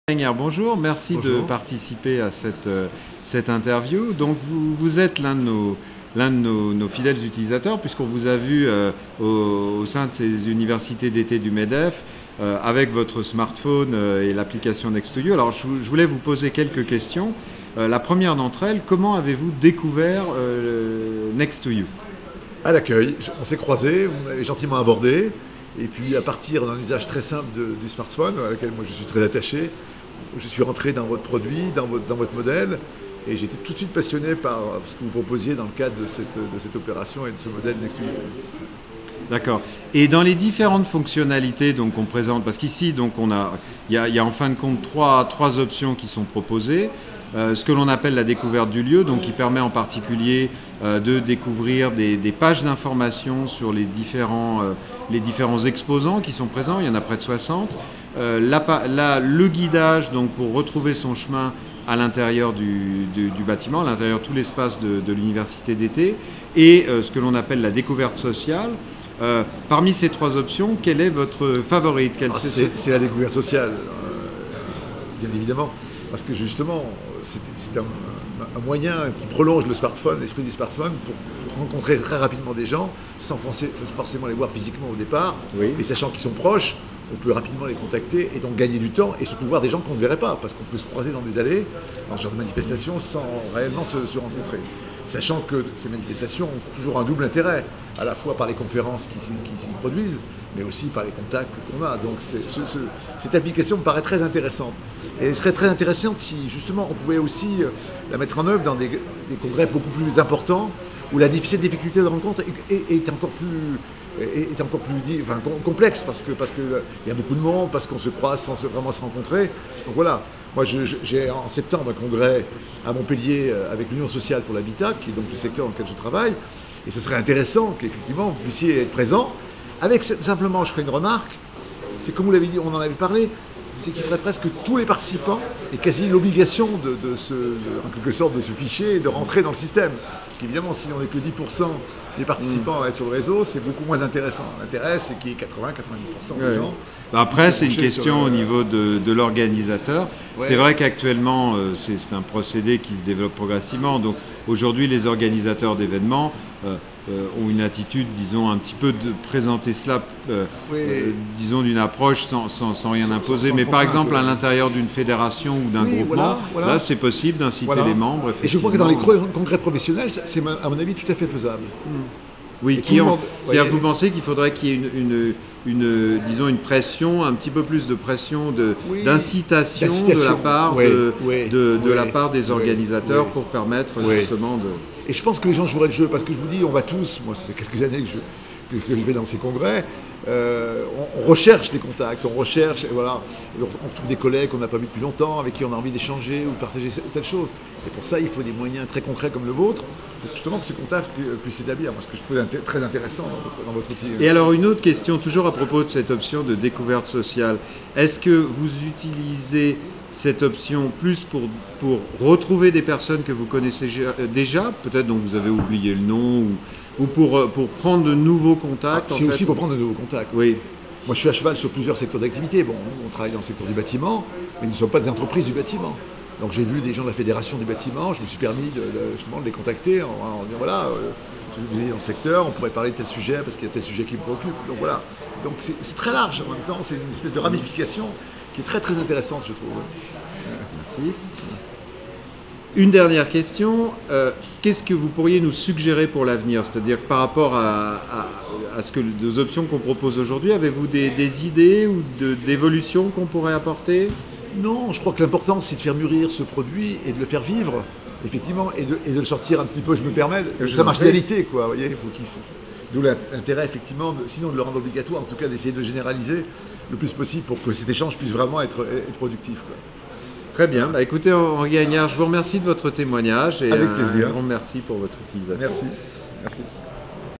Bonjour, merci Bonjour. de participer à cette interview. Donc vous êtes l'un de nos fidèles utilisateurs puisqu'on vous a vu au sein de ces universités d'été du MEDEF avec votre smartphone et l'application Next2You. Alors je voulais vous poser quelques questions. La première d'entre elles, comment avez-vous découvert Next2You? À l'accueil, on s'est croisés, vous m'avez gentiment abordé, et puis à partir d'un usage très simple du smartphone, à laquelle moi je suis très attaché, je suis rentré dans votre produit, dans votre modèle, et j'étais tout de suite passionné par ce que vous proposiez dans le cadre de cette opération et de ce modèle Next2You. D'accord. Et dans les différentes fonctionnalités qu'on présente, parce qu'ici il y a en fin de compte trois options qui sont proposées. Ce que l'on appelle la découverte du lieu, donc qui permet en particulier de découvrir des pages d'information sur les différents exposants qui sont présents, il y en a près de 60. Le guidage donc, pour retrouver son chemin à l'intérieur du bâtiment, à l'intérieur de tout l'espace de l'université d'été, et ce que l'on appelle la découverte sociale. Parmi ces trois options, quelle est votre favorite? C'est la découverte sociale, bien évidemment, parce que justement, c'est un moyen qui prolonge l'esprit du smartphone pour rencontrer très rapidement des gens, sans forcément les voir physiquement au départ, oui. Et sachant qu'ils sont proches, on peut rapidement les contacter et donc gagner du temps et surtout voir des gens qu'on ne verrait pas, parce qu'on peut se croiser dans des allées, dans ce genre de manifestations, sans réellement se rencontrer. Sachant que ces manifestations ont toujours un double intérêt, à la fois par les conférences qui s'y produisent, mais aussi par les contacts qu'on a. Donc cette application me paraît très intéressante. Et elle serait très intéressante si justement on pouvait aussi la mettre en œuvre dans des congrès beaucoup plus importants, où la difficulté de rencontre est encore plus complexe, parce que il y a beaucoup de monde, parce qu'on se croise sans vraiment se rencontrer. Donc voilà, moi j'ai en septembre un congrès à Montpellier avec l'Union sociale pour l'habitat, qui est donc le secteur dans lequel je travaille, et ce serait intéressant qu'effectivement vous puissiez être présent. Avec simplement, je ferai une remarque, c'est comme vous l'avez dit, on en avait parlé, c'est qu'il faudrait presque tous les participants aient quasi l'obligation en quelque sorte de se ficher et de rentrer dans le système. Parce qu'évidemment, si on n'est que 10% des participants à être sur le réseau, c'est beaucoup moins intéressant. L'intérêt, c'est qu'il y ait 80-90% des gens. Après, c'est une question au niveau de l'organisateur. Ouais. C'est vrai qu'actuellement, c'est un procédé qui se développe progressivement. Donc aujourd'hui, les organisateurs d'événements ont une attitude, disons, un petit peu de présenter cela, disons, d'une approche sans rien imposer. Mais par exemple, à l'intérieur d'une fédération ou d'un groupement, voilà. Là, c'est possible d'inciter les membres. Et je crois que dans les congrès professionnels, c'est à mon avis tout à fait faisable. Oui, c'est-à-dire que vous pensez qu'il faudrait qu'il y ait disons une pression, un petit peu plus de pression, d'incitation de la part, la part des organisateurs pour permettre justement de... Et je pense que les gens joueraient le jeu, parce que je vous dis, on va tous, moi ça fait quelques années que je vais dans ces congrès, on recherche des contacts, on recherche, et voilà, et on trouve des collègues qu'on n'a pas vus depuis longtemps, avec qui on a envie d'échanger ou de partager telle chose. Et pour ça, il faut des moyens très concrets comme le vôtre, pour justement que ce contact puisse s'établir. Moi, ce que je trouve très intéressant dans votre outil. Et alors, une autre question, toujours à propos de cette option de découverte sociale. Est-ce que vous utilisez cette option plus pour retrouver des personnes que vous connaissez déjà, peut-être dont vous avez oublié le nom, ou pour prendre de nouveaux contacts? C'est aussi pour prendre de nouveaux contacts. Oui. Moi, je suis à cheval sur plusieurs secteurs d'activité. Bon, on travaille dans le secteur du bâtiment, mais nous ne sommes pas des entreprises du bâtiment. Donc j'ai vu des gens de la fédération du bâtiment, je me suis permis justement de les contacter en disant voilà, vous êtes dans le secteur, on pourrait parler de tel sujet parce qu'il y a tel sujet qui me préoccupe. Donc voilà, donc c'est très large en même temps, c'est une espèce de ramification qui est très très intéressante, je trouve. Merci. Une dernière question, qu'est-ce que vous pourriez nous suggérer pour l'avenir? C'est-à-dire par rapport à aux options qu'on propose aujourd'hui, avez-vous des idées ou d'évolutions qu'on pourrait apporter? Non, je crois que l'important c'est de faire mûrir ce produit et de le faire vivre, effectivement, et de le sortir un petit peu, je me permets, de sa marginalité, quoi. Vous voyez, d'où l'intérêt, effectivement, sinon de le rendre obligatoire, en tout cas d'essayer de le généraliser le plus possible pour que cet échange puisse vraiment être productif, quoi. Très bien. Bah, écoutez, Henri Gagnard, je vous remercie de votre témoignage et avec plaisir. Un grand merci pour votre utilisation. Merci.